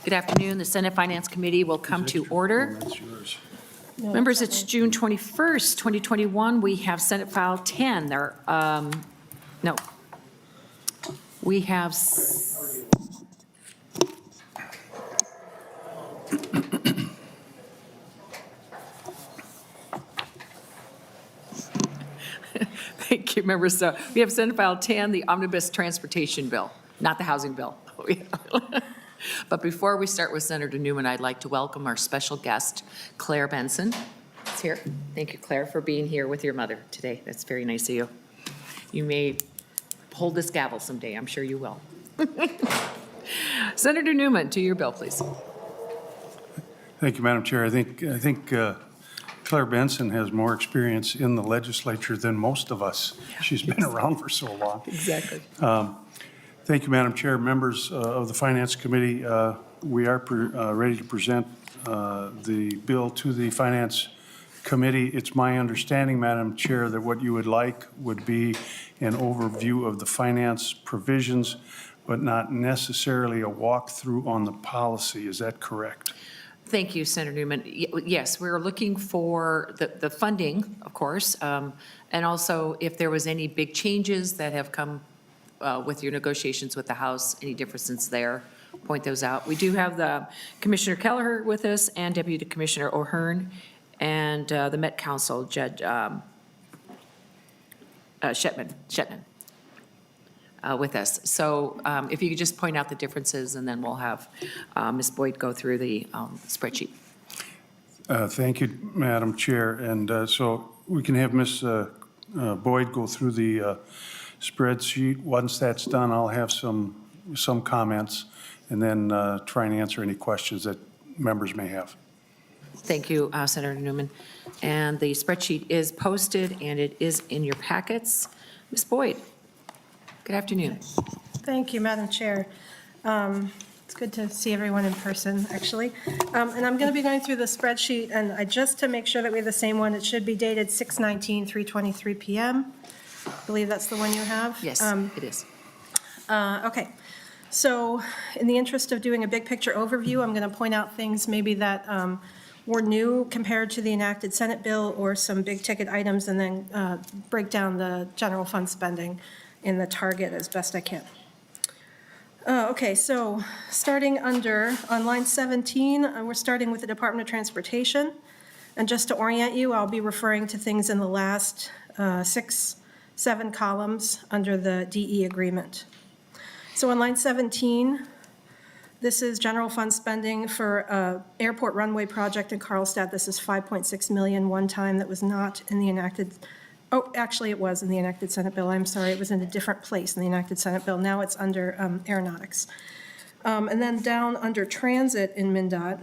Good afternoon. The Senate Finance Committee will come to order. That's yours. Members, it's June 21st, 2021. We have Senate File 10. No. We have, thank you, members. We have Senate File 10, the Omnibus Transportation Bill, not the housing bill. But before we start with Senator Newman, I'd like to welcome our special guest, Claire Benson. It's here. Thank you, Claire, for being here with your mother today. That's very nice of you. You may hold this gavel someday. I'm sure you will. Senator Newman, to your bill, please. Thank you, Madam Chair. I think Claire Benson has more experience in the legislature than most of us. She's been around for so long. Exactly. Thank you, Madam Chair. Members of the Finance Committee, we are ready to present the bill to the Finance Committee. It's my understanding, Madam Chair, that what you would like would be an overview of the finance provisions, but not necessarily a walkthrough on the policy. Is that correct? Thank you, Senator Newman. Yes, we're looking for the funding, of course, and also if there was any big changes that have come with your negotiations with the House, any differences there, point those out. We do have the Commissioner Kelleher with us and Deputy Commissioner O'Hearn and the Met Council, Judge Shetman with us. So if you could just point out the differences, and then we'll have Ms. Boyd go through the spreadsheet. Thank you, Madam Chair. And so we can have Ms. Boyd go through the spreadsheet. Once that's done, I'll have some comments and then try and answer any questions that members may have. Thank you, Senator Newman. And the spreadsheet is posted and it is in your packets. Ms. Boyd, good afternoon. Thank you, Madam Chair. It's good to see everyone in person, actually. And I'm going to be going through the spreadsheet, and just to make sure that we have the same one, it should be dated 6/19, 3:23 p.m. I believe that's the one you have? Yes, it is. Okay. So in the interest of doing a big picture overview, I'm going to point out things maybe that were new compared to the enacted Senate bill, or some big ticket items, and then break down the general fund spending in the target as best I can. Okay, so starting on line 17, we're starting with the Department of Transportation. And just to orient you, I'll be referring to things in the last 6-7 columns under the DE agreement. So on line 17, this is general fund spending for airport runway project in Carlstadt. This is $5.6 million one time. That was not in the enacted, oh, actually it was in the enacted Senate bill. I'm sorry, it was in a different place in the enacted Senate bill. Now it's under aeronautics. And then down under transit in MnDOT,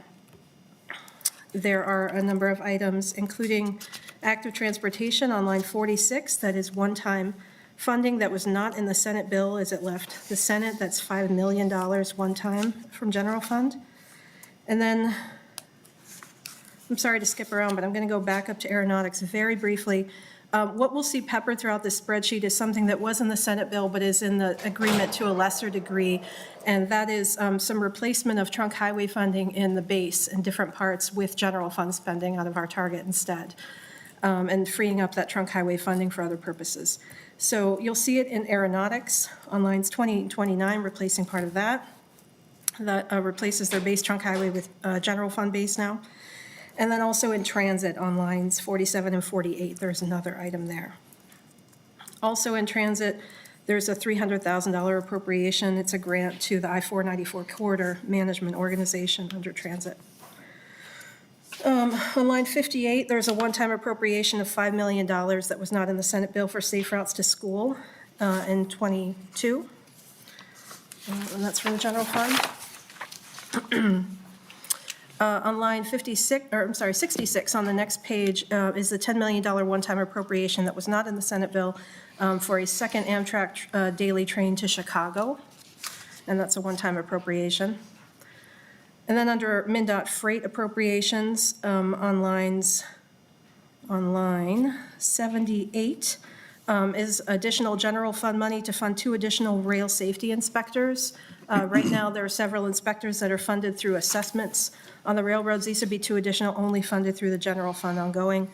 there are a number of items, including active transportation on line 46. That is one-time funding that was not in the Senate bill as it left the Senate. That's $5 million one time from general fund. And then, I'm sorry to skip around, but I'm going to go back up to aeronautics very briefly. What we'll see peppered throughout this spreadsheet is something that was in the Senate bill but is in the agreement to a lesser degree, and that is some replacement of trunk highway funding in the base in different parts with general fund spending out of our target instead, and freeing up that trunk highway funding for other purposes. So you'll see it in aeronautics on lines 20 and 29, replacing part of that. That replaces their base trunk highway with general fund base now. And then also in transit on lines 47 and 48, there's another item there. Also in transit, there's a $300,000 appropriation. It's a grant to the I-494 Corridor Management Organization under transit. On line 58, there's a one-time appropriation of $5 million that was not in the Senate bill for safe routes to school in 22. And that's from the general fund. On line 66 on the next page is the $10 million one-time appropriation that was not in the Senate bill for a second Amtrak daily train to Chicago, and that's a one-time appropriation. And then under MnDOT freight appropriations on line 78, is additional general fund money to fund 2 additional rail safety inspectors. Right now, there are several inspectors that are funded through assessments on the railroads. These would be 2 additional only funded through the general fund ongoing.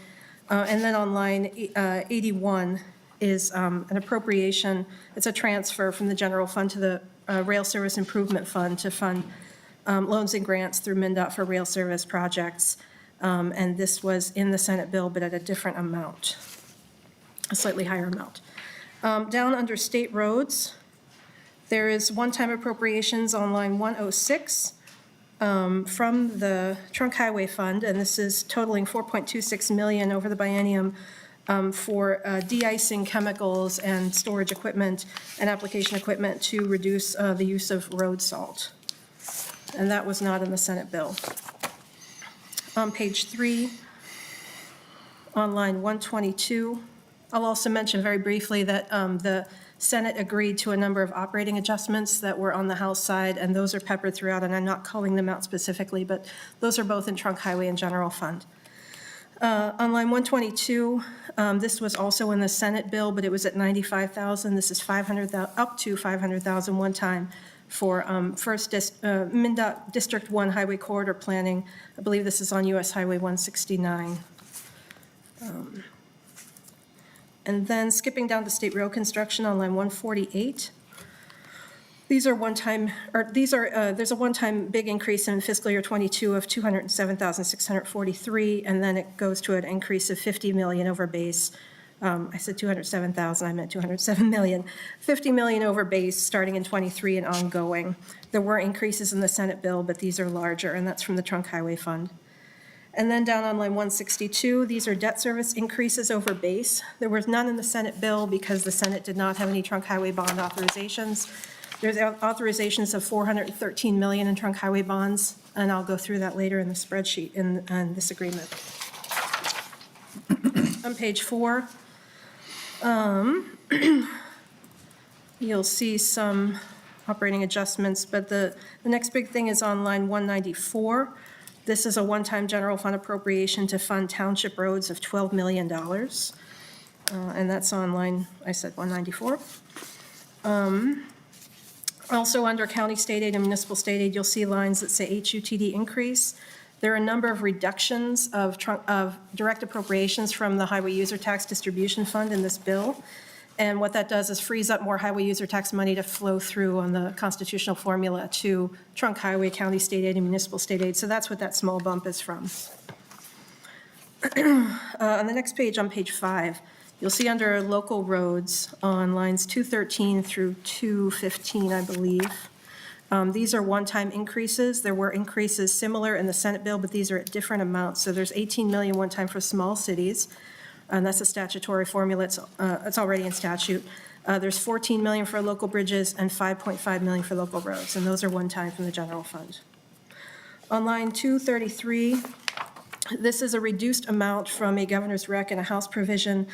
And then on line 81 is an appropriation. It's a transfer from the general fund to the Rail Service Improvement Fund to fund loans and grants through MnDOT for rail service projects. And this was in the Senate bill, but at a different amount, a slightly higher amount. Down under state roads, there is one-time appropriations on line 106 from the Trunk Highway Fund, and this is totaling $4.26 million over the biennium for de-icing chemicals and storage equipment and application equipment to reduce the use of road salt. And that was not in the Senate bill. On page 3, on line 122, I'll also mention very briefly that the Senate agreed to a number of operating adjustments that were on the House side, and those are peppered throughout, and I'm not calling them out specifically, but those are both in Trunk Highway and General Fund. On line 122, this was also in the Senate bill, but it was at $95,000. This is $500,000, up to $500,000 one time for MnDOT District 1 Highway Corridor Planning. I believe this is on US Highway 169. And then skipping down to state road construction on line 148. These are one-time, there's a one-time big increase in fiscal year 22 of $207,643, and then it goes to an increase of $50 million over base. I said 207,000, I meant 207 million. 50 million over base starting in 23 and ongoing. There were increases in the Senate bill, but these are larger, and that's from the Trunk Highway Fund. And then down on line 162, these are debt service increases over base. There was none in the Senate bill because the Senate did not have any Trunk Highway bond authorizations. There's authorizations of $413 million in Trunk Highway bonds, and I'll go through that later in the spreadsheet in this agreement. On page 4, you'll see some operating adjustments, but the next big thing is on line 194. This is a one-time general fund appropriation to fund township roads of $12 million. And that's on line, I said 194. Also under county state aid and municipal state aid, you'll see lines that say HUTD increase. There are a number of reductions of direct appropriations from the Highway User Tax Distribution Fund in this bill. And what that does is frees up more highway user tax money to flow through on the constitutional formula to Trunk Highway, county state aid, and municipal state aid. So that's what that small bump is from. On the next page, on page 5, you'll see under local roads on lines 213 through 215, I believe. These are one-time increases. There were increases similar in the Senate bill, but these are at different amounts. So there's 18 million one time for small cities, and that's a statutory formula. It's already in statute. There's 14 million for local bridges and 5.5 million for local roads, and those are one time from the general fund. On line 233, this is a reduced amount from a governor's rec and a House provision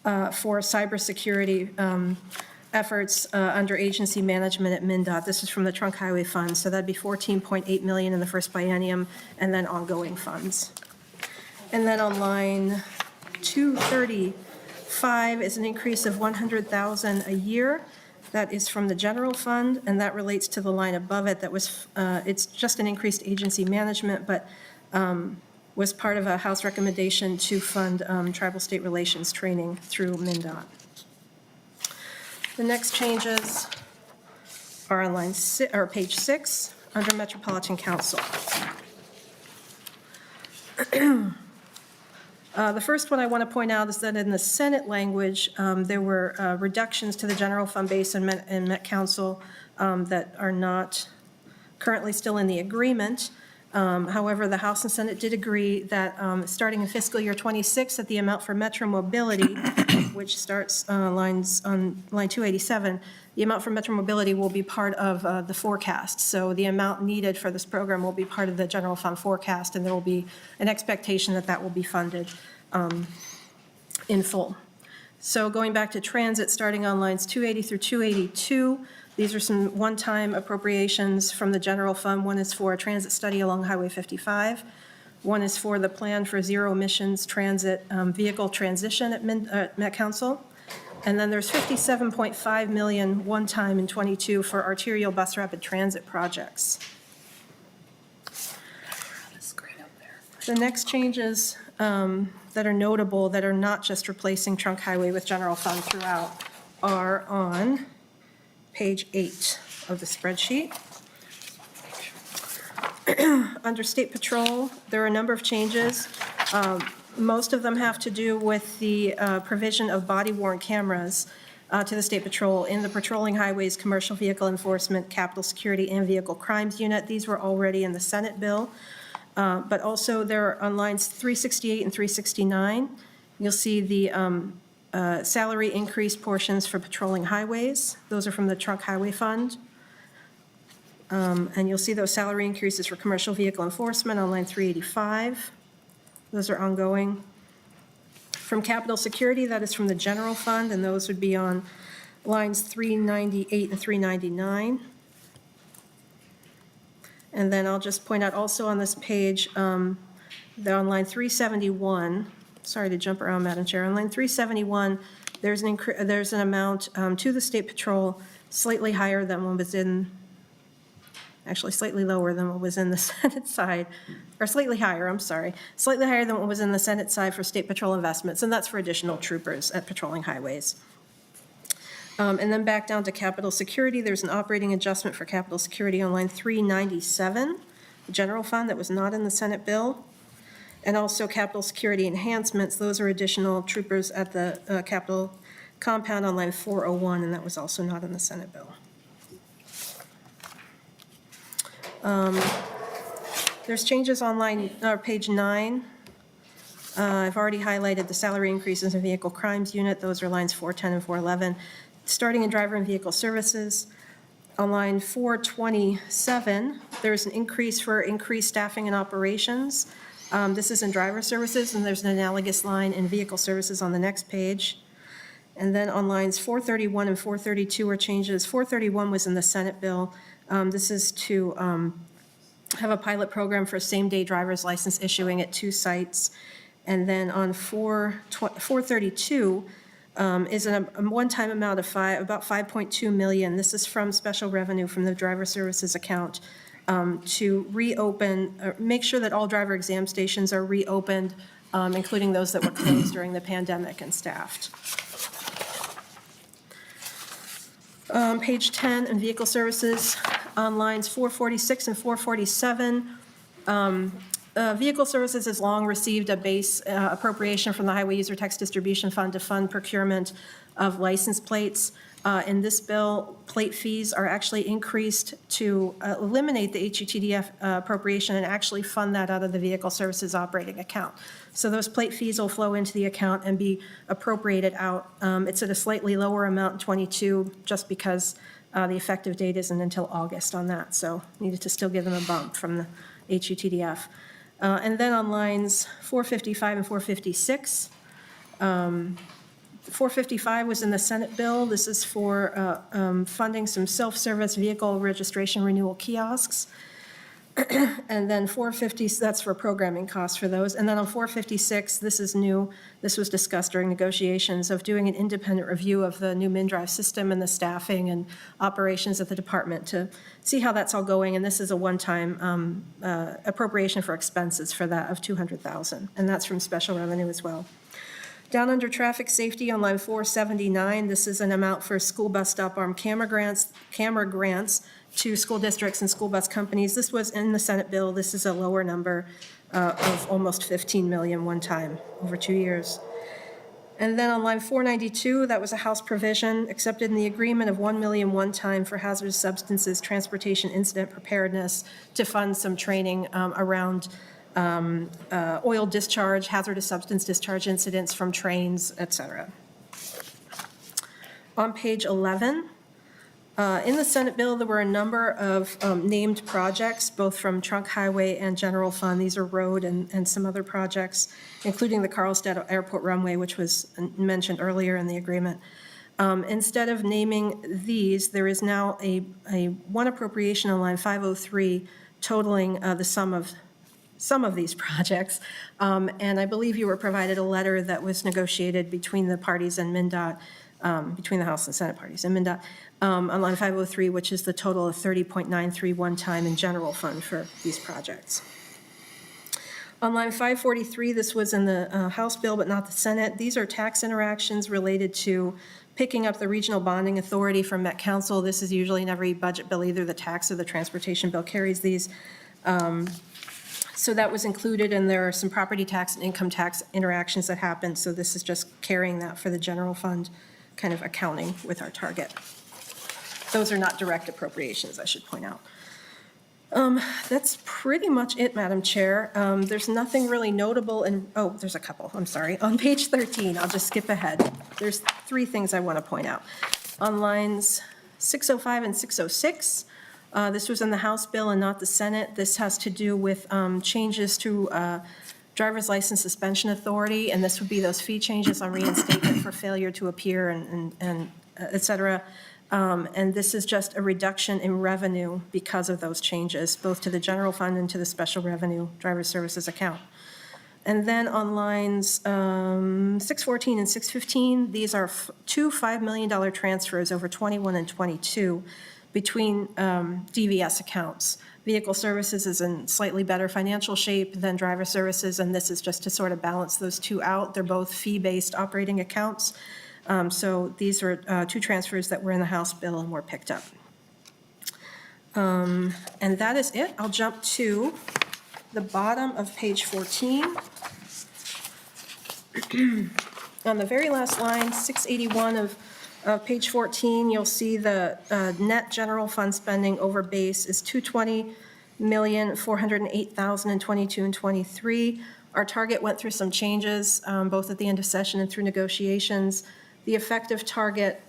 for cybersecurity efforts under agency management at MnDOT. This is from the Trunk Highway Fund, so that'd be 14.8 million in the first biennium and then ongoing funds. And then on line 235 is an increase of 100,000 a year. That is from the general fund, and that relates to the line above it that was, it's just an increased agency management, but was part of a House recommendation to fund tribal state relations training through MnDOT. The next changes are on line page 6 under Metropolitan Council. The first one I want to point out is that in the Senate language, there were reductions to the general fund base and Met Council that are not currently still in the agreement. However, the House and Senate did agree that starting in fiscal year 26, that the amount for Metro Mobility, which starts on line 287, the amount for Metro Mobility will be part of the forecast. So the amount needed for this program will be part of the general fund forecast, and there will be an expectation that that will be funded in full. So going back to transit, starting on lines 280 through 282, these are some one-time appropriations from the general fund. One is for a transit study along Highway 55. One is for the plan for zero emissions transit vehicle transition at Met Council. And then there's 57.5 million one-time in '22 for arterial bus rapid transit projects. The next changes that are notable, that are not just replacing trunk highway with general fund throughout, are on page 8 of the spreadsheet. Under State Patrol, there are a number of changes. Most of them have to do with the provision of body-worn cameras to the State Patrol in the Patrolling Highways, Commercial Vehicle Enforcement, Capital Security, and Vehicle Crimes Unit. These were already in the Senate bill. But also there on lines 368 and 369, you'll see the salary increase portions for patrolling highways. Those are from the Trunk Highway Fund. And you'll see those salary increases for commercial vehicle enforcement on line 385. Those are ongoing. From Capital Security, that is from the general fund, and those would be on lines 398 and 399. And then I'll just point out also on this page, that on line 371, sorry to jump around, Madam Chair, on line 371, there's an amount to the State Patrol slightly higher than what was in, actually slightly lower than what was in the Senate side, or slightly higher, I'm sorry, slightly higher than what was in the Senate side for State Patrol investments, and that's for additional troopers at patrolling highways. And then back down to Capital Security, there's an operating adjustment for Capital Security on line 397, the general fund that was not in the Senate bill. And also Capital Security enhancements, those are additional troopers at the Capitol compound on line 401, and that was also not in the Senate bill. There's changes on page 9. I've already highlighted the salary increases in Vehicle Crimes Unit. Those are lines 410 and 411. Starting in Driver and Vehicle Services, on line 427, there's an increase for increased staffing and operations. This is in Driver Services, and there's an analogous line in Vehicle Services on the next page. And then on lines 431 and 432 are changes. 431 was in the Senate bill. This is to have a pilot program for same-day driver's license issuing at 2 sites. And then on 432 is a one-time amount of about 5.2 million. This is from special revenue from the driver services account to reopen, make sure that all driver exam stations are reopened, including those that were closed during the pandemic and staffed. Page 10 in Vehicle Services, on lines 446 and 447, Vehicle Services has long received a base appropriation from the Highway User Tax Distribution Fund to fund procurement of license plates. In this bill, plate fees are actually increased to eliminate the HUTDF appropriation and actually fund that out of the Vehicle Services operating account. So those plate fees will flow into the account and be appropriated out. It's at a slightly lower amount in '22 just because the effective date isn't until August on that. So needed to still give them a bump from the HUTDF. And then on lines 455 and 456, 455 was in the Senate bill. This is for funding some self-service vehicle registration renewal kiosks. And then 450, that's for programming costs for those. And then on 456, this is new. This was discussed during negotiations of doing an independent review of the new MnDrive system and the staffing and operations of the department to see how that's all going. And this is a one-time appropriation for expenses for that of $200,000. And that's from special revenue as well. Down under traffic safety on line 479, this is an amount for school bus stop arm camera grants to school districts and school bus companies. This was in the Senate bill. This is a lower number of almost 15 million one time over 2 years. And then on line 492, that was a House provision accepted in the agreement of 1 million one time for hazardous substances transportation incident preparedness to fund some training around oil discharge, hazardous substance discharge incidents from trains, et cetera. On page 11, in the Senate bill, there were a number of named projects, both from Trunk Highway and General Fund. These are road and some other projects, including the Carlstadt Airport runway, which was mentioned earlier in the agreement. Instead of naming these, there is now a one appropriation on line 503 totaling the sum of some of these projects. And I believe you were provided a letter that was negotiated between the parties and MnDOT between the House and Senate parties and MnDOT. On line 503, which is the total of 30.93 one-time in general fund for these projects. On line 543, this was in the House bill, but not the Senate. These are tax interactions related to picking up the regional bonding authority from Met Council. This is usually in every budget bill, either the tax or the transportation bill carries these. So that was included, and there are some property tax and income tax interactions that happen. So this is just carrying that for the general fund, kind of accounting with our target. Those are not direct appropriations, I should point out. That's pretty much it, Madam Chair. There's nothing really notable there's a couple, I'm sorry. On page 13, I'll just skip ahead. There's 3 things I want to point out. On lines 605 and 606, this was in the House bill and not the Senate. This has to do with changes to driver's license suspension authority, and this would be those fee changes on reinstatement for failure to appear and et cetera. And this is just a reduction in revenue because of those changes, both to the general fund and to the special revenue driver services account. And then on lines 614 and 615, these are 2 $5 million transfers over 21 and 22 between DVS accounts. Vehicle services is in slightly better financial shape than driver services, and this is just to sort of balance those two out. They're both fee-based operating accounts. So these are 2 transfers that were in the House bill and were picked up. And that is it. I'll jump to the bottom of page 14. On the very last line, 681 of page 14, you'll see the net general fund spending over base is $220,408,000 in 22 and 23. Our target went through some changes, both at the end of session and through negotiations. The effective target,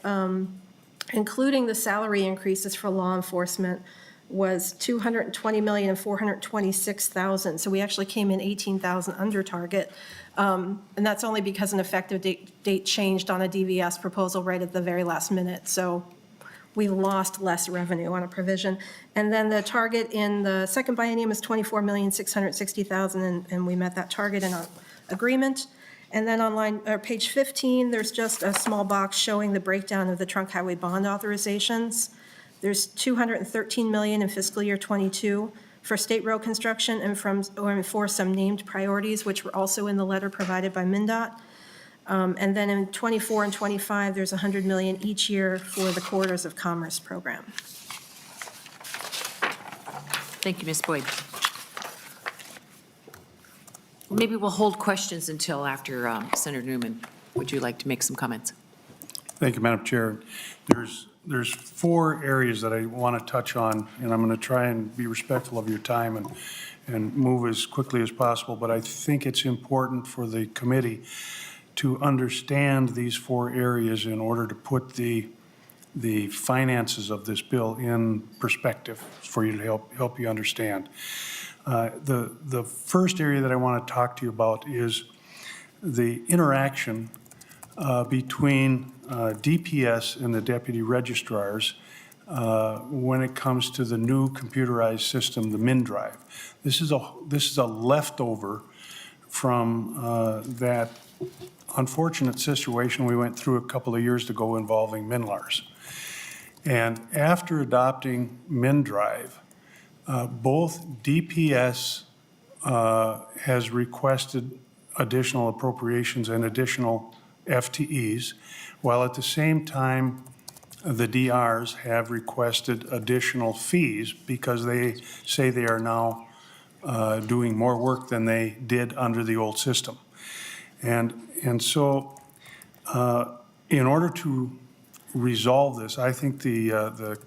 including the salary increases for law enforcement, was $220,426,000. So we actually came in $18,000 under target. And that's only because an effective date changed on a DVS proposal right at the very last minute. So we lost less revenue on a provision. And then the target in the second biennium is $24,660,000, and we met that target in our agreement. And then on page 15, there's just a small box showing the breakdown of the trunk highway bond authorizations. There's $213 million in fiscal year 22 for state road construction and for some named priorities, which were also in the letter provided by MnDOT. And then in 24 and 25, there's $100 million each year for the Corridors of Commerce program. Thank you, Ms. Boyd. Maybe we'll hold questions until after Senator Newman. Would you like to make some comments? Thank you, Madam Chair. There's 4 areas that I want to touch on, and I'm going to try and be respectful of your time and move as quickly as possible, but I think it's important for the committee to understand these 4 areas in order to put the finances of this bill in perspective for you to help you understand. The first area that I want to talk to you about is the interaction between DPS and the deputy registrars when it comes to the new computerized system, the MnDrive. This is a leftover from that unfortunate situation we went through a couple of years ago involving MnLARS. And after adopting MnDrive, both DPS has requested additional appropriations and additional FTEs, while at the same time, the DRs have requested additional fees because they say they are now doing more work than they did under the old system. And so in order to resolve this, I think the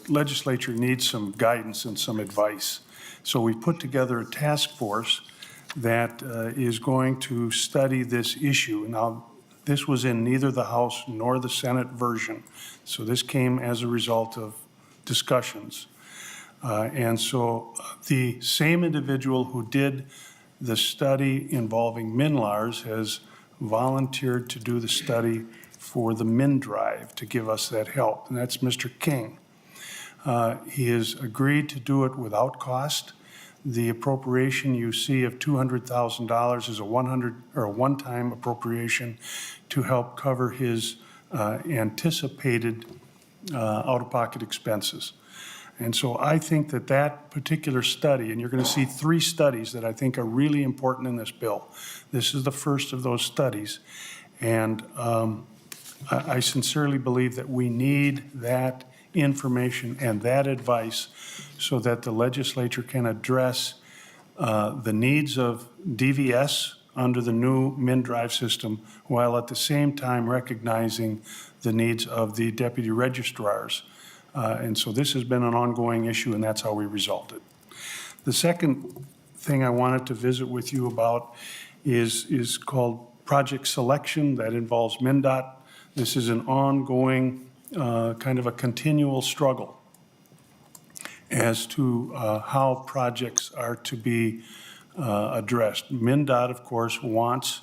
legislature needs some guidance and some advice. So we put together a task force that is going to study this issue. Now, this was in neither the House nor the Senate version, so this came as a result of discussions. And so the same individual who did the study involving MnLARS has volunteered to do the study for the MnDrive to give us that help, and that's Mr. King. He has agreed to do it without cost. The appropriation you see of $200,000 is a one-time appropriation to help cover his anticipated out-of-pocket expenses. And so I think that that particular study, and you're going to see 3 studies that I think are really important in this bill. This is the first of those studies. And I sincerely believe that we need that information and that advice so that the legislature can address the needs of DVS under the new MnDrive system, while at the same time recognizing the needs of the deputy registrars. And so this has been an ongoing issue, and that's how we resolved it. The second thing I wanted to visit with you about is called project selection. That involves MnDOT. This is an ongoing, kind of a continual struggle as to how projects are to be addressed. MnDOT, of course, wants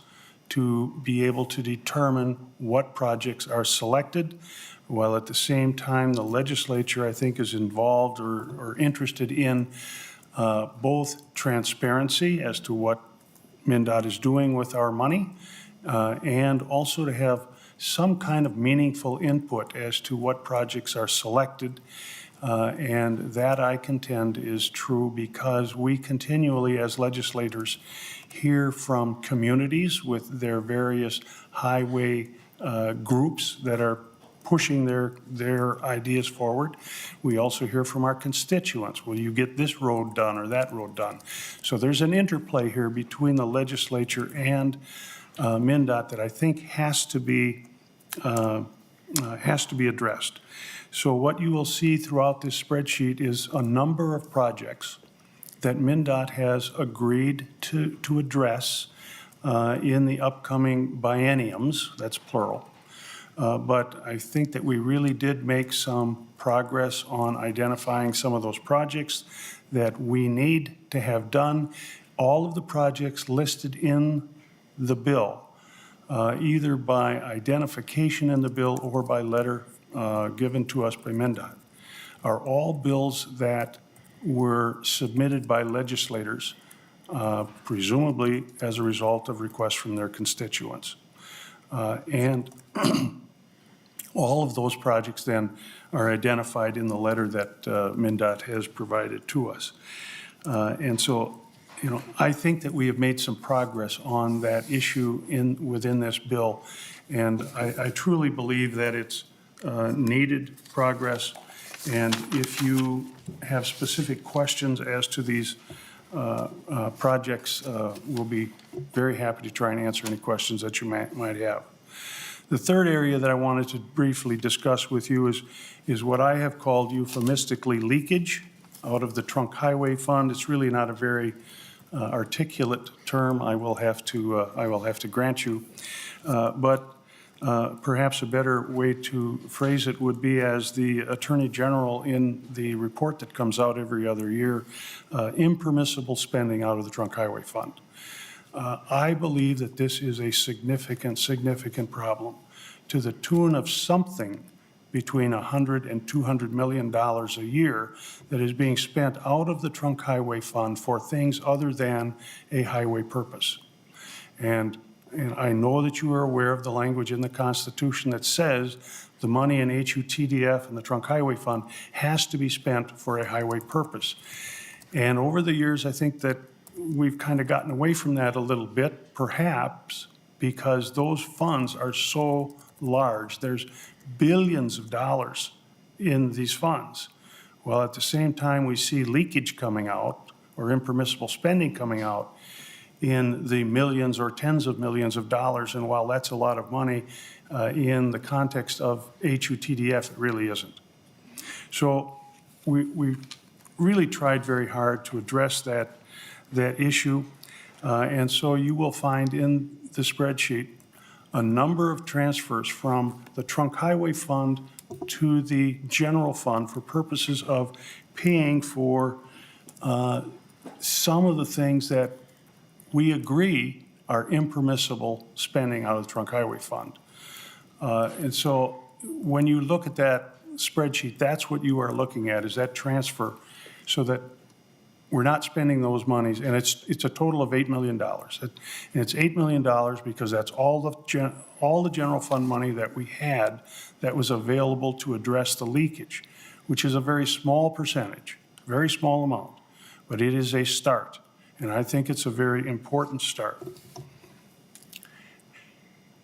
to be able to determine what projects are selected, while at the same time the legislature, I think, is involved or interested in both transparency as to what MnDOT is doing with our money, and also to have some kind of meaningful input as to what projects are selected. And that, I contend, is true because we continually, as legislators, hear from communities with their various highway groups that are pushing their ideas forward. We also hear from our constituents. Will you get this road done or that road done? So there's an interplay here between the legislature and MnDOT that I think has to be addressed. So what you will see throughout this spreadsheet is a number of projects that MnDOT has agreed to address in the upcoming bienniums, that's plural. But I think that we really did make some progress on identifying some of those projects that we need to have done. All of the projects listed in the bill, either by identification in the bill or by letter given to us by MnDOT, are all bills that were submitted by legislators, presumably as a result of requests from their constituents. And all of those projects then are identified in the letter that MnDOT has provided to us. And so, you know, I think that we have made some progress on that issue within this bill. And I truly believe that it's needed progress. And if you have specific questions as to these projects, we'll be very happy to try and answer any questions that you might have. The third area that I wanted to briefly discuss with you is what I have called euphemistically leakage out of the Trunk Highway Fund. It's really not a very articulate term, I will have to grant you. But perhaps a better way to phrase it would be, as the Attorney General in the report that comes out every other year, impermissible spending out of the Trunk Highway Fund. I believe that this is a significant problem to the tune of something between $100 and $200 million a year that is being spent out of the Trunk Highway Fund for things other than a highway purpose. And I know that you are aware of the language in the Constitution that says the money in HUTDF and the Trunk Highway Fund has to be spent for a highway purpose. And over the years, I think that we've kind of gotten away from that a little bit, perhaps because those funds are so large. There's billions of dollars in these funds. Well, at the same time, we see leakage coming out or impermissible spending coming out in the millions or tens of millions of dollars. And while that's a lot of money, in the context of HUTDF, it really isn't. So we really tried very hard to address that issue. And so you will find in the spreadsheet a number of transfers from the Trunk Highway Fund to the general fund for purposes of paying for some of the things that we agree are impermissible spending out of the Trunk Highway Fund. And so when you look at that spreadsheet, that's what you are looking at, is that transfer, so that we're not spending those monies, and it's a total of $8 million. And it's $8 million because that's all the general fund money that we had that was available to address the leakage, which is a very small percentage, very small amount, but it is a start, and I think it's a very important start.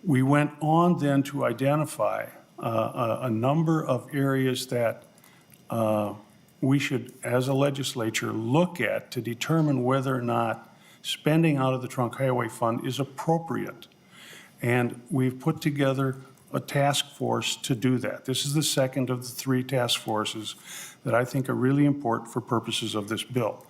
We went on then to identify a number of areas that we should, as a legislature, look at to determine whether or not spending out of the Trunk Highway Fund is appropriate. And we've put together a task force to do that. This is the second of the 3 task forces that I think are really important for purposes of this bill.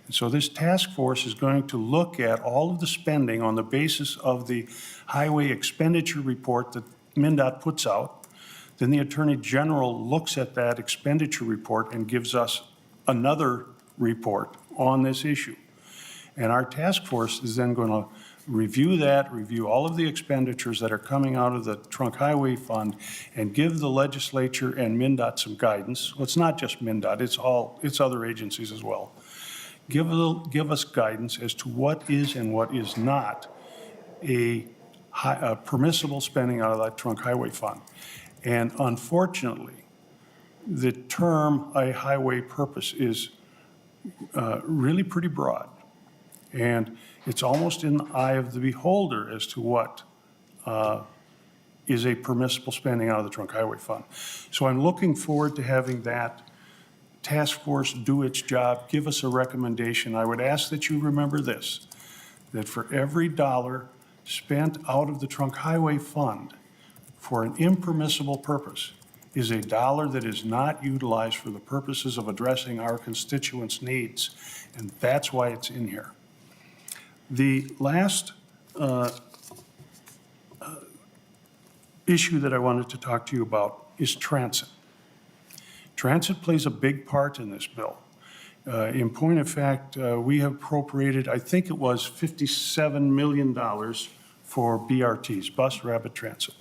And so this task force is going to look at all of the spending on the basis of the highway expenditure report that MnDOT puts out. Then the Attorney General looks at that expenditure report and gives us another report on this issue. And our task force is then going to review that, review all of the expenditures that are coming out of the Trunk Highway Fund, and give the legislature and MnDOT some guidance. Well, it's not just MnDOT, it's other agencies as well. Give us guidance as to what is and what is not a permissible spending out of that Trunk Highway Fund. And unfortunately, the term a highway purpose is really pretty broad. And it's almost in the eye of the beholder as to what is a permissible spending out of the Trunk Highway Fund. So I'm looking forward to having that task force do its job, give us a recommendation. I would ask that you remember this, that for every dollar spent out of the Trunk Highway Fund for an impermissible purpose is a dollar that is not utilized for the purposes of addressing our constituents' needs. And that's why it's in here. The last issue that I wanted to talk to you about is transit. Transit plays a big part in this bill. In point of fact, we have appropriated, I think it was $57 million for BRTs, bus rapid transit.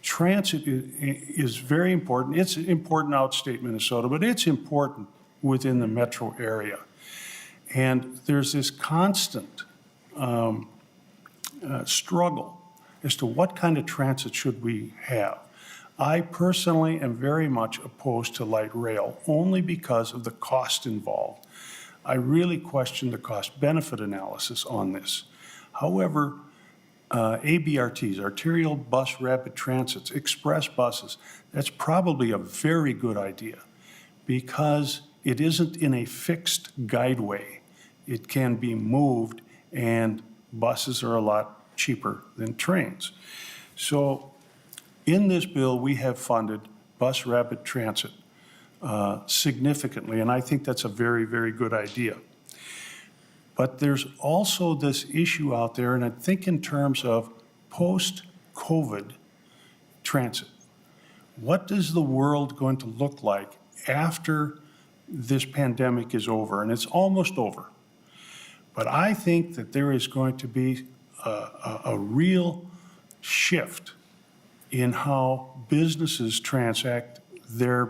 Transit is very important. It's important outstate Minnesota, but it's important within the metro area. And there's this constant struggle as to what kind of transit should we have. I personally am very much opposed to light rail, only because of the cost involved. I really question the cost-benefit analysis on this. However, ABRTs, arterial bus rapid transits, express buses, that's probably a very good idea because it isn't in a fixed guideway. It can be moved, and buses are a lot cheaper than trains. So in this bill, we have funded bus rapid transit significantly, and I think that's a very, very good idea. But there's also this issue out there, and I think in terms of post-COVID transit. What is the world going to look like after this pandemic is over? And it's almost over. But I think that there is going to be a real shift in how businesses transact their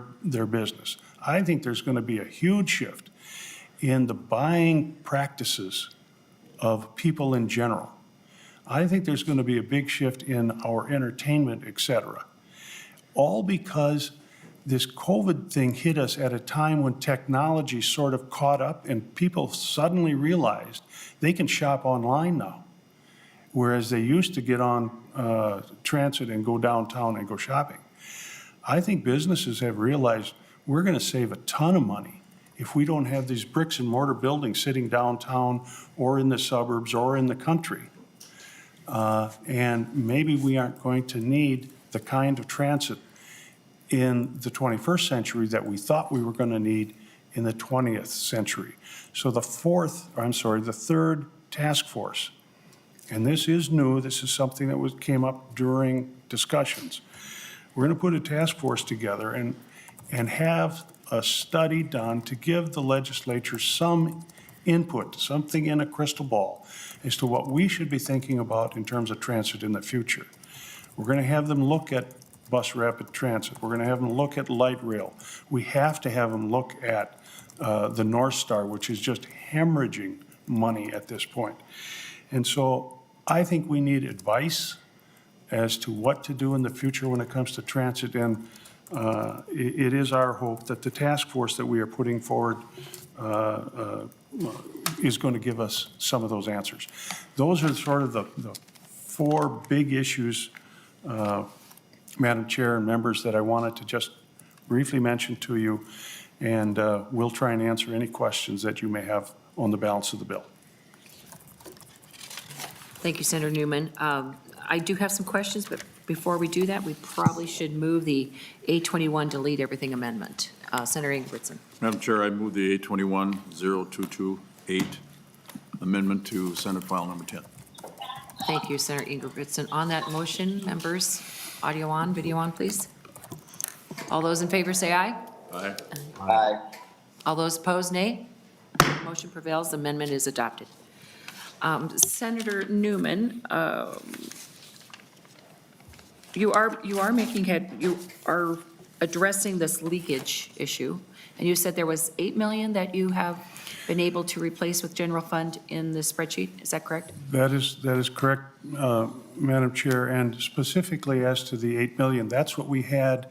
business. I think there's going to be a huge shift in the buying practices of people in general. I think there's going to be a big shift in our entertainment, et cetera. All because this COVID thing hit us at a time when technology sort of caught up and people suddenly realized they can shop online now, whereas they used to get on transit and go downtown and go shopping. I think businesses have realized we're going to save a ton of money if we don't have these bricks and mortar buildings sitting downtown or in the suburbs or in the country. And maybe we aren't going to need the kind of transit in the 21st century that we thought we were going to need in the 20th century. So the third task force, and this is new, this is something that came up during discussions. We're going to put a task force together and have a study done to give the legislature some input, something in a crystal ball as to what we should be thinking about in terms of transit in the future. We're going to have them look at bus rapid transit. We're going to have them look at light rail. We have to have them look at the North Star, which is just hemorrhaging money at this point. And so I think we need advice as to what to do in the future when it comes to transit. And it is our hope that the task force that we are putting forward is going to give us some of those answers. Those are sort of the four big issues, Madam Chair and members, that I wanted to just briefly mention to you. And we'll try and answer any questions that you may have on the balance of the bill. Thank you, Senator Newman. I do have some questions, but before we do that, we probably should move the A21 delete everything amendment. Senator Ingebrigtsen. Madam Chair, I move the A21-0228 amendment to Senate File Number 10. Thank you, Senator Ingebrigtsen. On that motion, members, audio on, video on, please. All those in favor say aye. Aye. Aye. All those opposed, nay. Motion prevails. The amendment is adopted. Senator Newman, you are making head, you are addressing this leakage issue, and you said there was 8 million that you have been able to replace with general fund in the spreadsheet. Is that correct? That is correct, Madam Chair, and specifically as to the 8 million, that's what we had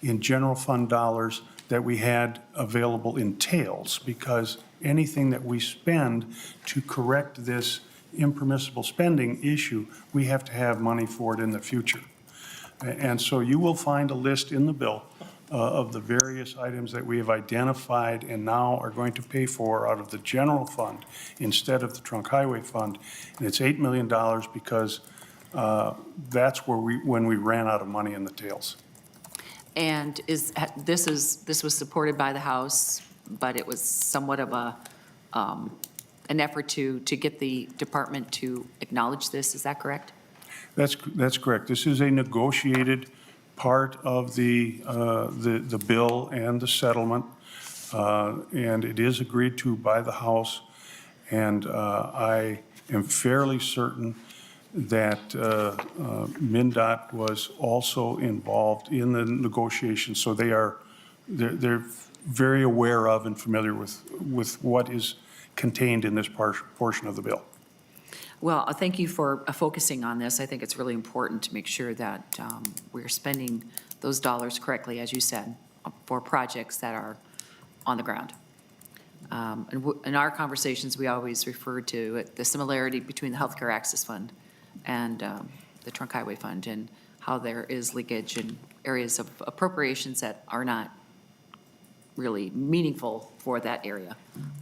in general fund dollars that we had available in tails, because anything that we spend to correct this impermissible spending issue, we have to have money for it in the future. And so you will find a list in the bill of the various items that we have identified and now are going to pay for out of the general fund instead of the trunk highway fund. And it's $8 million because that's where when we ran out of money in the tails. And this was supported by the House, but it was somewhat of an effort to get the department to acknowledge this. Is that correct? That's correct. This is a negotiated part of the bill and the settlement, and it is agreed to by the House. And I am fairly certain that MnDOT was also involved in the negotiations, so they're very aware of and familiar with what is contained in this portion of the bill. Well, thank you for focusing on this. I think it's really important to make sure that we're spending those dollars correctly, as you said, for projects that are on the ground. In our conversations, we always refer to the similarity between the Healthcare Access Fund and the Trunk Highway Fund, and how there is leakage in areas of appropriations that are not really meaningful for that area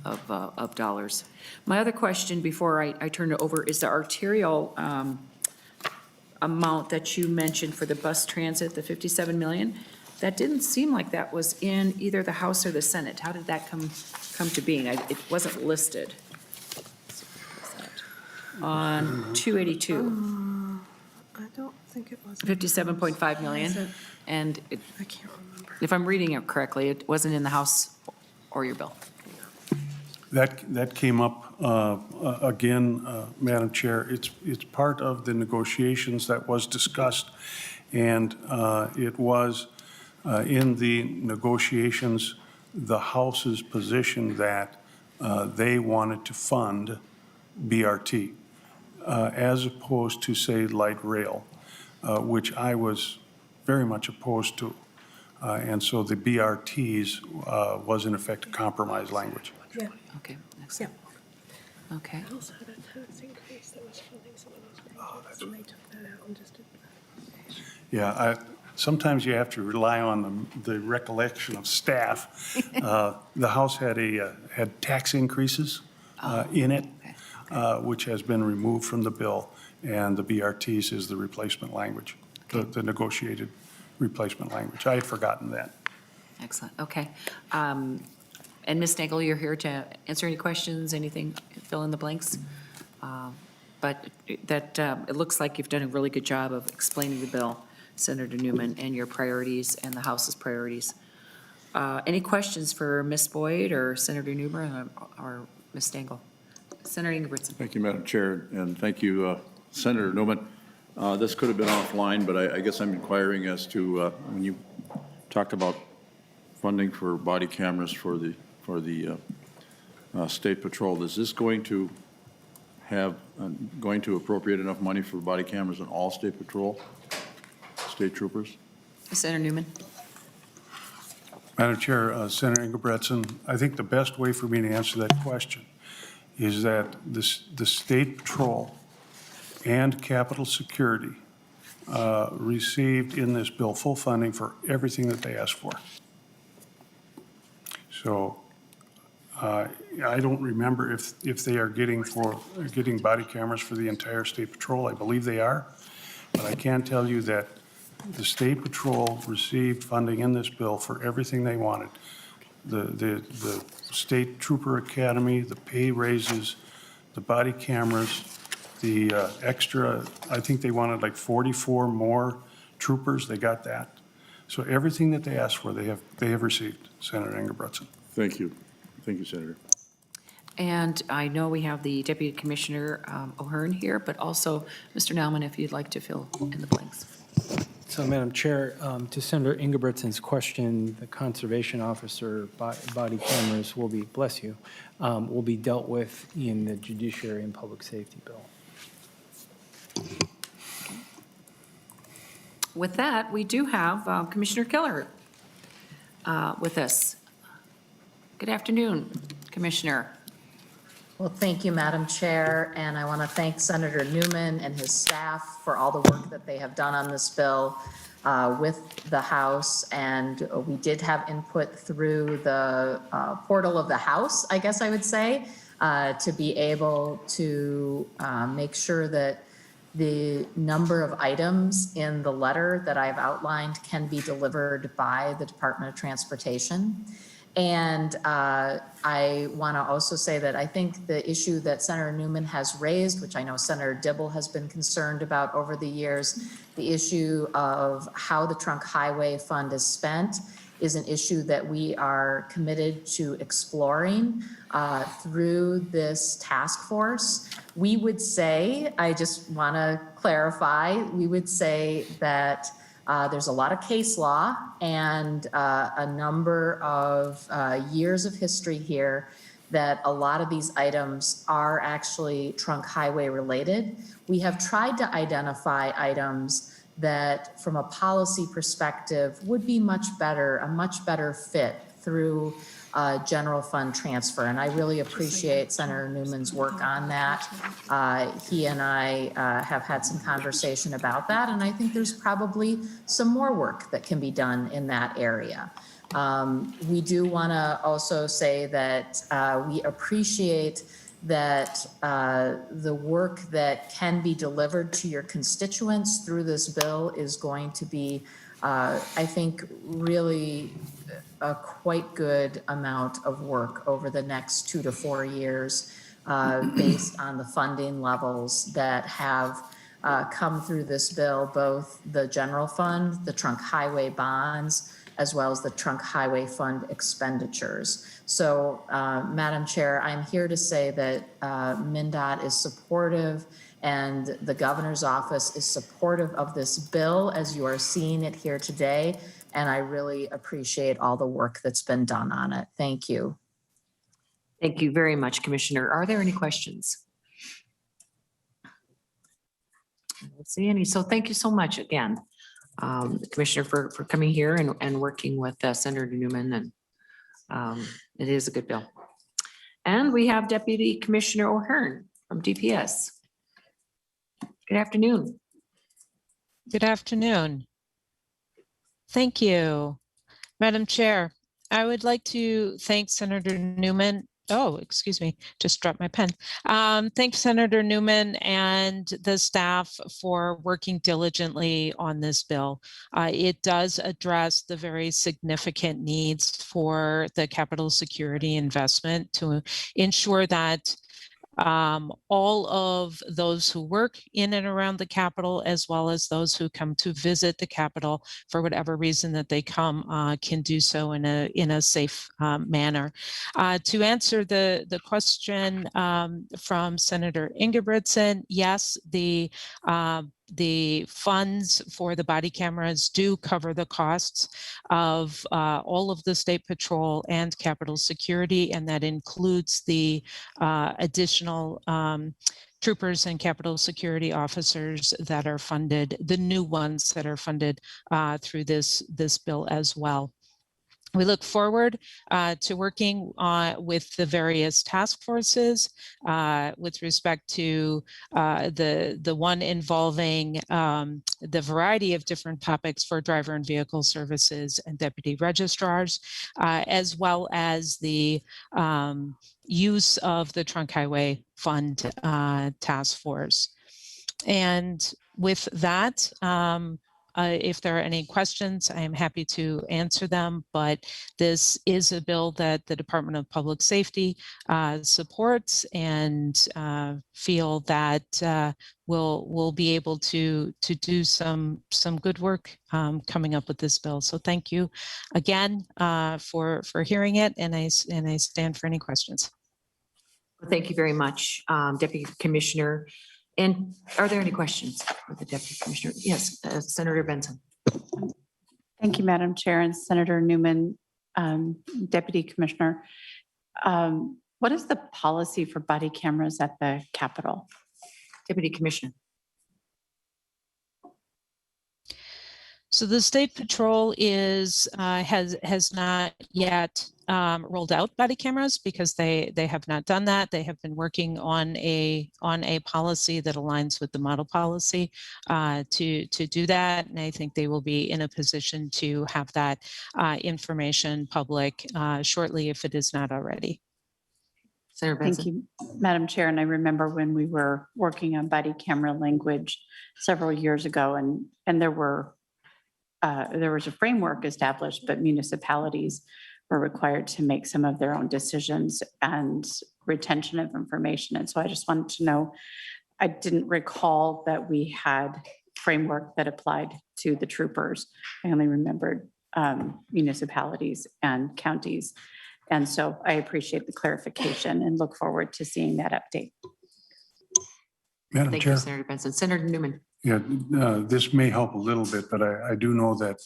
of dollars. My other question before I turn it over is the arterial amount that you mentioned for the bus transit, the 57 million. That didn't seem like that was in either the House or the Senate. How did that come to being? It wasn't listed on 282. I don't think it was. 57.5 million. And I can't remember. if I'm reading it correctly, it wasn't in the House or your bill. That came up again, Madam Chair. It's part of the negotiations that was discussed, and it was in the negotiations the House's position that they wanted to fund BRT as opposed to, say, light rail, which I was very much opposed to. And so the BRTs was in effect a compromise language. Yeah. Okay, excellent. Okay. I also had a tax increase that was funding some of those projects, and they took that out and just did that. Yeah, sometimes you have to rely on the recollection of staff. The House had tax increases in it, which has been removed from the bill, and the BRTs is the replacement language, the negotiated replacement language. I had forgotten that. Excellent, okay. And Ms. Nagel, you're here to answer any questions, anything, fill in the blanks? But it looks like you've done a really good job of explaining the bill, Senator Newman, and your priorities and the House's priorities. Any questions for Ms. Boyd or Senator Newman or Ms. Nagel? Senator Ingebrigtsen. Thank you, Madam Chair, and thank you, Senator Newman. This could have been offline, but I guess I'm inquiring as to, when you talked about funding for body cameras for the State Patrol, is this going to appropriate enough money for body cameras in all State Patrol, state troopers? Senator Newman. Madam Chair, Senator Engelbrechtson, I think the best way for me to answer that question is that the State Patrol and Capitol Security received in this bill full funding for everything that they asked for. So I don't remember if they are getting body cameras for the entire State Patrol. I believe they are, but I can tell you that the State Patrol received funding in this bill for everything they wanted. The State Trooper Academy, the pay raises, the body cameras, the extra, I think they wanted like 44 more troopers, they got that. So everything that they asked for, they have received, Senator Engelbrechtson. Thank you. Thank you, Senator. And I know we have the Deputy Commissioner O'Hearn here, but also Mr. Nauman, if you'd like to fill in the blanks. So, Madam Chair, to Senator Engelbrechtson's question, the conservation officer body cameras will be, bless you, will be dealt with in the Judiciary and Public Safety Bill. With that, we do have Commissioner Keller with us. Good afternoon, Commissioner. Well, thank you, Madam Chair, and I want to thank Senator Newman and his staff for all the work that they have done on this bill with the House, and we did have input through the portal of the House, I guess I would say, to be able to make sure that the number of items in the letter that I've outlined can be delivered by the Department of Transportation. And I want to also say that I think the issue that Senator Newman has raised, which I know Senator Dibble has been concerned about over the years, the issue of how the Trunk Highway Fund is spent is an issue that we are committed to exploring through this task force. We would say, I just want to clarify, we would say that there's a lot of case law and a number of years of history here that a lot of these items are actually trunk highway related. We have tried to identify items that from a policy perspective would be a much better fit through general fund transfer. And I really appreciate Senator Newman's work on that. He and I have had some conversation about that, and I think there's probably some more work that can be done in that area. We do want to also say that we appreciate that the work that can be delivered to your constituents through this bill is going to be, I think, really a quite good amount of work over the next 2 to 4 years based on the funding levels that have come through this bill, both the general fund, the trunk highway bonds, as well as the trunk highway fund expenditures. So, Madam Chair, I'm here to say that MnDOT is supportive and the governor's office is supportive of this bill as you are seeing it here today. And I really appreciate all the work that's been done on it. Thank you. Thank you very much, Commissioner. Are there any questions? I don't see any. So thank you so much again, Commissioner, for coming here and working with Senator Newman. And it is a good bill. And we have Deputy Commissioner O'Hearn from DPS. Good afternoon. Good afternoon. Thank you, Madam Chair. I would like to thank Senator Newman. Oh, excuse me, just dropped my pen. Thank Senator Newman and the staff for working diligently on this bill. It does address the very significant needs for the capital security investment to ensure that all of those who work in and around the Capitol, as well as those who come to visit the Capitol for whatever reason that they come, can do so in a safe manner. To answer the question from Senator Engelbrechtson, yes, the the funds for the body cameras do cover the costs of all of the State Patrol and Capitol Security, and that includes the additional troopers and Capitol Security officers that are funded, the new ones that are funded through this bill as well. We look forward to working with the various task forces with respect to the one involving the variety of different topics for driver and vehicle services and deputy registrars, as well as the use of the Trunk Highway Fund task force. And with that, if there are any questions, I am happy to answer them, but this is a bill that the Department of Public Safety supports and feel that we'll be able to do some good work coming up with this bill. So thank you again for hearing it, and I stand for any questions. Thank you very much, Deputy Commissioner. And are there any questions for the Deputy Commissioner? Yes, Senator Benson. Thank you, Madam Chair, and Senator Newman, Deputy Commissioner. What is the policy for body cameras at the Capitol? Deputy Commissioner. So the State Patrol has not yet rolled out body cameras because they have not done that. They have been working on a policy that aligns with the model policy to do that, and I think they will be in a position to have that information public shortly if it is not already. Senator Benson. Thank you, Madam Chair. And I remember when we were working on body camera language several years ago, and there was a framework established, but municipalities were required to make some of their own decisions and retention of information. And so I just wanted to know, I didn't recall that we had framework that applied to the troopers. I only remembered municipalities and counties. And so I appreciate the clarification and look forward to seeing that update. Madam Thank Chair. you, Senator Benson. Senator Newman. Yeah, this may help a little bit, but I do know that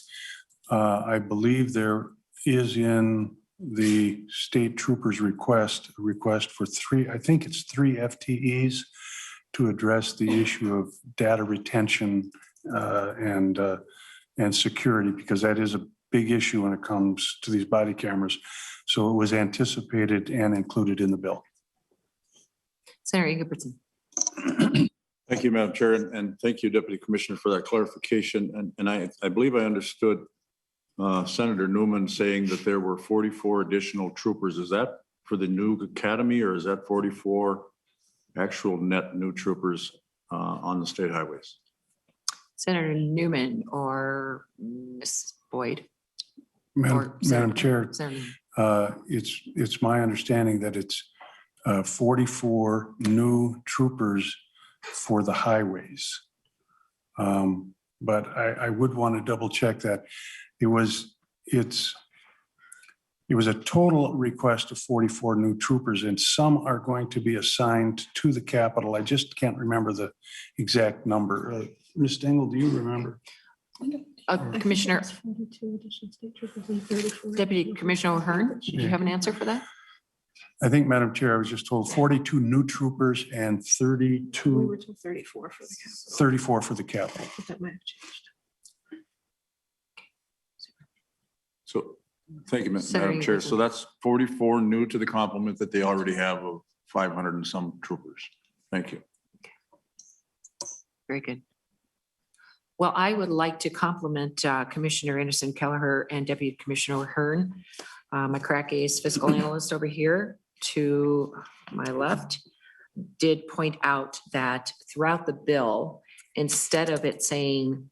I believe there is in the state troopers request for three FTEs to address the issue of data retention and security, because that is a big issue when it comes to these body cameras. So it was anticipated and included in the bill. Senator Ingebrigtsen. Thank you, Madam Chair, and thank you, Deputy Commissioner, for that clarification. And I believe I understood Senator Newman saying that there were 44 additional troopers. Is that for the new academy, or is that 44 actual net new troopers on the state highways? Senator Newman or Ms. Boyd? Madam Chair, Senator. it's my understanding that it's 44 new troopers for the highways. But I would want to double check that. It was a total request of 44 new troopers, and some are going to be assigned to the Capitol. I just can't remember the exact number. Ms. Stengel, do you remember? Commissioner, Deputy Commissioner O'Hearn, do you have an answer for that? I think, Madam Chair, I was just told 42 new troopers and 32. We were told 34 for the Capitol. 34 for the Capitol. But that might have changed. So, thank you, Senator Madam Chair. Ingebrigtsen. So that's 44 new to the complement that they already have of 500 and some troopers. Thank you. Very good. Well, I would like to compliment Commissioner Anderson Kelleher and Deputy Commissioner O'Hearn, my crack ace fiscal analyst over here to my left, did point out that throughout the bill, instead of it saying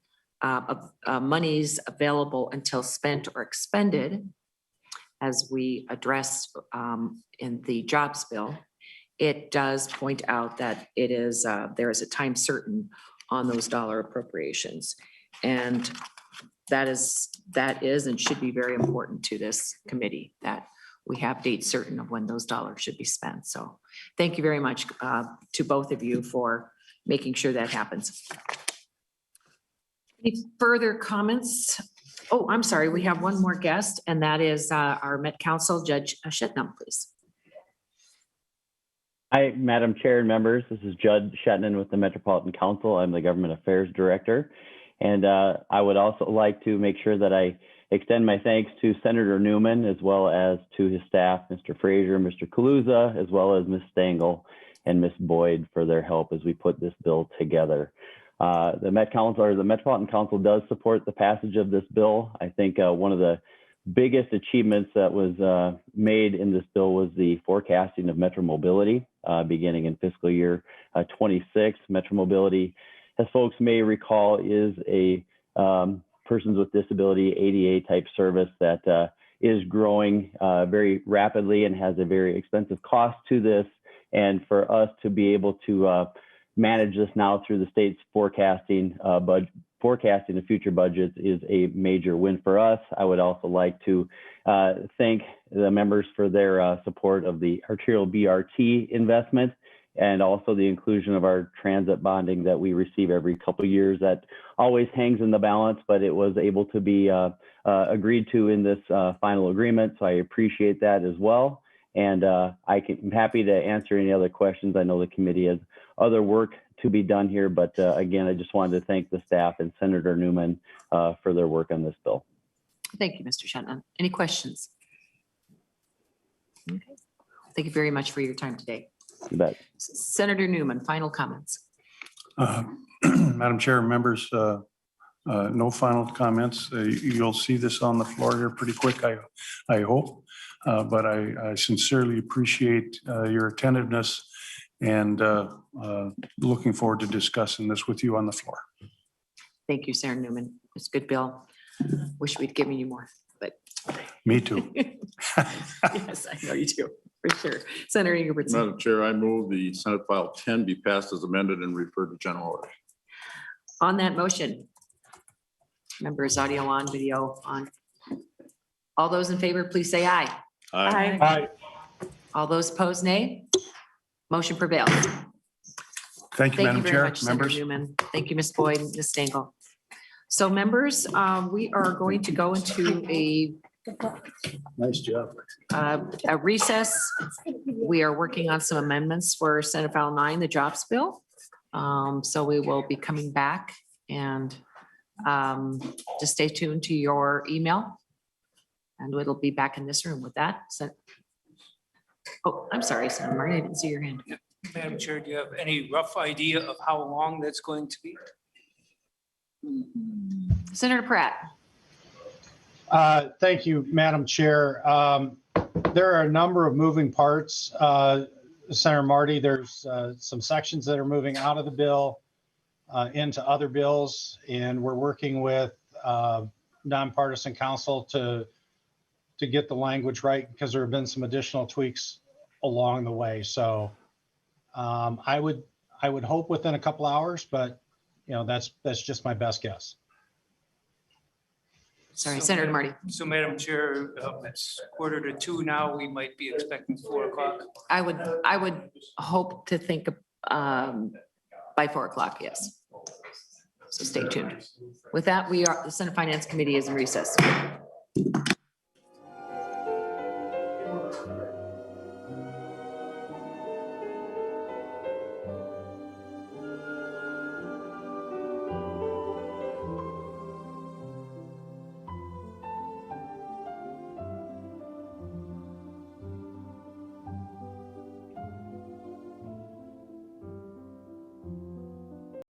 monies available until spent or expended, as we addressed in the jobs bill, it does point out that it is there is a time certain on those dollar appropriations. And that is and should be very important to this committee, that we have dates certain of when those dollars should be spent. So thank you very much to both of you for making sure that happens. Any further comments? Oh, I'm sorry, we have one more guest, and that is our Met Council, Judge Shetnam, please. Hi, Madam Chair and members. This is Judge Shetnan with the Metropolitan Council. I'm the Government Affairs Director. And I would also like to make sure that I extend my thanks to Senator Newman, as well as to his staff, Mr. Frazier, Mr. Kaluza, as well as Ms. Stengel and Ms. Boyd for their help as we put this bill together. The Met Council, or the Metropolitan Council, does support the passage of this bill. I think one of the biggest achievements that was made in this bill was the forecasting of metro mobility beginning in fiscal year 26. Metro mobility, as folks may recall, is a persons with disability ADA type service that is growing very rapidly and has a very expensive cost to this. And for us to be able to manage this now through the state's forecasting the future budgets is a major win for us. I would also like to thank the members for their support of the arterial BRT investment and also the inclusion of our transit bonding that we receive every couple of years. That always hangs in the balance, but it was able to be agreed to in this final agreement. So I appreciate that as well. And I'm happy to answer any other questions. I know the committee has other work to be done here, but again, I just wanted to thank the staff and Senator Newman for their work on this bill. Thank you, Mr. Shetland. Any questions? Okay. Thank you very much for your time today. You bet. Senator Newman, final comments. Madam Chair, members, no final comments. You'll see this on the floor here pretty quick, I hope. But I sincerely appreciate your attentiveness and looking forward to discussing this with you on the floor. Thank you, Senator Newman. It's a good bill. Wish we'd given you more, but. Me too. Yes, I know you do, for sure. Senator Ingebrigtsen. Madam Chair, I move the Senate File 10 be passed as amended and referred to general order. On that motion, members, audio on, video on. All those in favor, please say aye. Aye. All those opposed, nay. Motion prevails. Thank you, Madam very Chair, much, Senator members. Newman. Thank you, Ms. Boyd, Ms. Stengel. So members, we are going to go into a Nice job. a recess. We are working on some amendments for Senate File 9, the jobs bill. So we will be coming back and just stay tuned to your email. And it'll be back in this room with that. So, oh, I'm sorry, Senator Marty, I didn't see your hand. Madam Chair, do you have any rough idea of how long that's going to be? Senator Pratt. Thank you, Madam Chair. There are a number of moving parts. Senator Marty, there's some sections that are moving out of the bill into other bills, and we're working with nonpartisan counsel to get the language right, because there have been some additional tweaks along the way. So I would hope within a couple hours, but that's just my best guess. Sorry, So, Senator Madam- Marty. So Madam Chair, it's 1:45 now. We might be expecting 4 o'clock. I would hope to think by 4 o'clock, yes. So stay tuned. With that, the Senate Finance Committee is in recess.